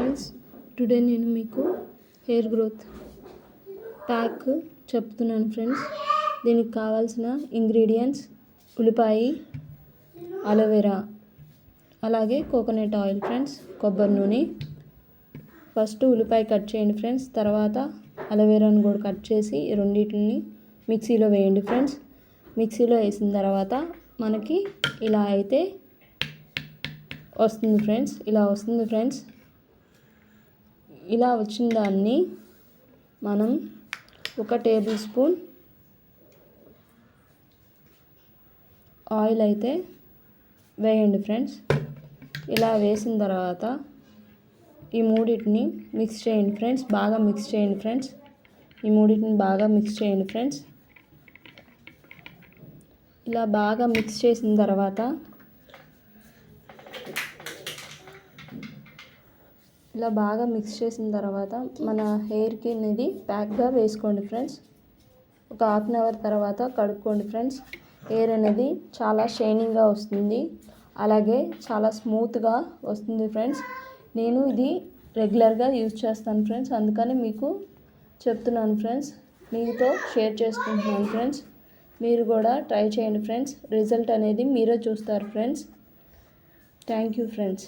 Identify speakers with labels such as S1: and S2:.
S1: Friends, today నేను మీకు hair growth pack చెప్తున్నాను ఫ్రెండ్స్. దీనికి కావాల్సిన ఇంగ్రీడియంట్స్ ఉల్లిపాయ, అలోవెరా, అలాగే కోకోనట్ ఆయిల్ ఫ్రెండ్స్, కొబ్బరి నూనె. ఫస్ట్ ఉల్లిపాయ కట్ చేయండి ఫ్రెండ్స్, తర్వాత అలోవెరాను కూడా కట్ చేసి రెండింటిని మిక్సీలో వేయండి ఫ్రెండ్స్. మిక్సీలో వేసిన తర్వాత మనకి ఇలా అయితే వస్తుంది ఫ్రెండ్స్, ఇలా వస్తుంది ఫ్రెండ్స్. ఇలా వచ్చిన దాన్ని మనం 1 టేబుల్ స్పూన్ ఆయిల్ అయితే వేయండి ఫ్రెండ్స్. ఇలా వేసిన తర్వాత ఈ మూడింటిని మిక్స్ చేయండి ఫ్రెండ్స్, బాగా మిక్స్ చేయండి ఫ్రెండ్స్. ఈ మూడింటిని బాగా మిక్స్ చేయండి ఫ్రెండ్స్. ఇలా బాగా మిక్స్ చేసిన తర్వాత మన హెయిర్కి అనేది ప్యాక్గా వేసుకోండి ఫ్రెండ్స్. ఒక ½ అన్ అవర్ తర్వాత కడుక్కోండి ఫ్రెండ్స్. హెయిర్ అనేది చాలా షైనింగ్గా వస్తుంది, అలాగే చాలా స్మూత్గా వస్తుంది ఫ్రెండ్స్. నేను ఇది రెగ్యులర్గా యూజ్ చేస్తాను ఫ్రెండ్స్, అందుకని మీకు చెప్తున్నాను ఫ్రెండ్స్, మీతో షేర్ చేసుకుంటున్నాను ఫ్రెండ్స్. మీరు కూడా ట్రై చేయండి ఫ్రెండ్స్. రిజల్ట్ అనేది మీరే చూస్తారు ఫ్రెండ్స్. Thank you friends.